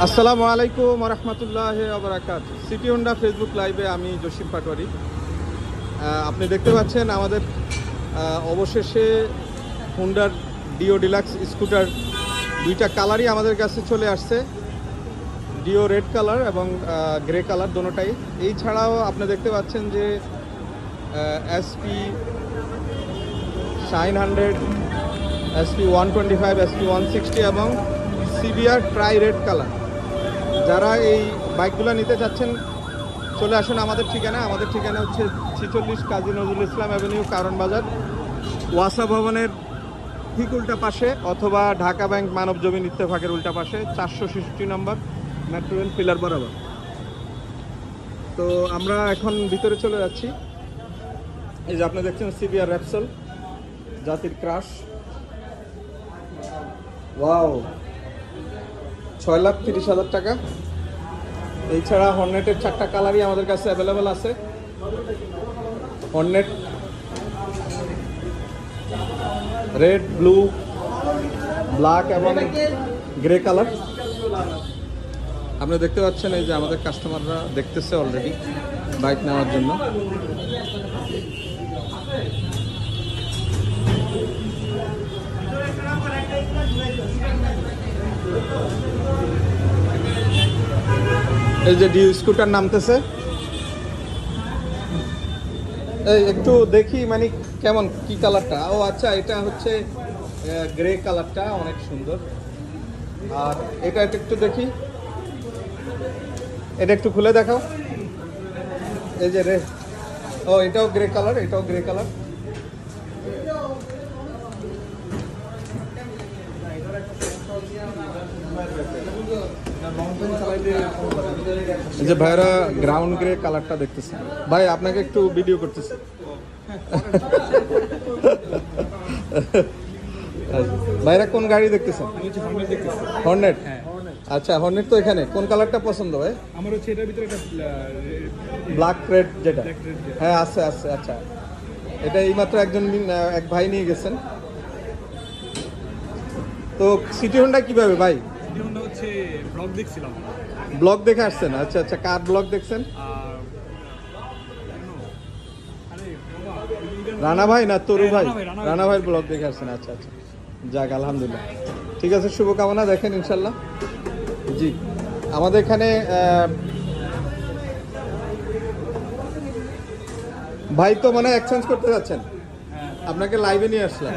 আসসালামু আলাইকুম রহমতুল্লাহ ওবরাকাত। সিটি হোন্ডা ফেসবুক লাইভে আমি জসিম পাটোয়ারি। আপনি দেখতে পাচ্ছেন আমাদের অবশেষে হোন্ডার ডিও ডিলাক্স স্কুটার দুইটা কালারই আমাদের কাছে চলে আসছে, ডিও রেড কালার এবং গ্রে কালার দোনোটাই। এই ছাড়াও আপনি দেখতে পাচ্ছেন যে এসপি শাইন 100, এসপি 125, এসপি 160 এবং সিবিআর ট্রাই রেড কালার। যারা এই বাইকগুলো নিতে চাচ্ছেন চলে আসুন আমাদের ঠিকানা। আমাদের ঠিকানা হচ্ছে 46 কাজী নজরুল ইসলাম অ্যাভিনিউ, কারণ বাজার, ওয়াসা ভবনের ঠিক উল্টা পাশে, অথবা ঢাকা ব্যাংক মানব জমিন ইত্তেফাকের উল্টা পাশে, 466 নম্বর মেট্রো রেল পিলার বরাবর। তো আমরা এখন ভিতরে চলে যাচ্ছি। এই যে আপনি দেখছেন সিবিআর র্যাপসল জাতির ক্রাশ। ওয়াও, 6,30,000 টাকা। এছাড়া হর্নেটের 4টা কালারই আমাদের কাছে অ্যাভেলেবেল আছে। হর্নেট রেড, ব্লু, ব্ল্যাক এবং গ্রে কালার। আপনি দেখতে পাচ্ছেন এই যে আমাদের কাস্টমাররা দেখতেছে অলরেডি বাইক নেওয়ার জন্য। এই যে ডিও স্কুটার নামতেছে। এই একটু দেখি মানে কেমন, কি কালারটা? ও আচ্ছা, এটা হচ্ছে গ্রে কালারটা, অনেক সুন্দর। আর এটা একটু দেখি, এটা একটু খুলে দেখাও। এই যে রে, ও এটাও গ্রে কালার, এটাও গ্রে কালার। যে ভাইরা গ্রাউন্ড গ্রে কালারটা দেখতেছে, ভাই আপনাকে একটু ভিডিও করতেছে। ভাইরা কোন গাড়ি দেখতেছেন? হর্নেট। আচ্ছা, হর্নেট তো এখানে কোন কালারটা পছন্দ ভাই? আমার হচ্ছে এটার ভিতরে একটা ব্ল্যাক রেড যেটা। হ্যাঁ আছে আছে। আচ্ছা, এটা এইমাত্র এক ভাই নিয়ে গেছেন। তো সিটি হোন্ডা কিভাবে ভাই? সিটি হোন্ডা হচ্ছে ব্লগ দেখছিলাম। ব্লগ দেখে আসছেন? আচ্ছা আচ্ছা, কার ব্লগ দেখছেন? রানা ভাই না তরু ভাই? রানা ভাইয়ের ব্লগ দেখে আসছেন। আচ্ছা আচ্ছা, যাক আলহামদুলিল্লাহ, ঠিক আছে, শুভকামনা। দেখেন ইনশাল্লাহ। জি, আমাদের এখানে ভাই তো মানে এক্সচেঞ্জ করতে যাচ্ছেন, আপনাকে লাইভে নিয়ে আসলাম।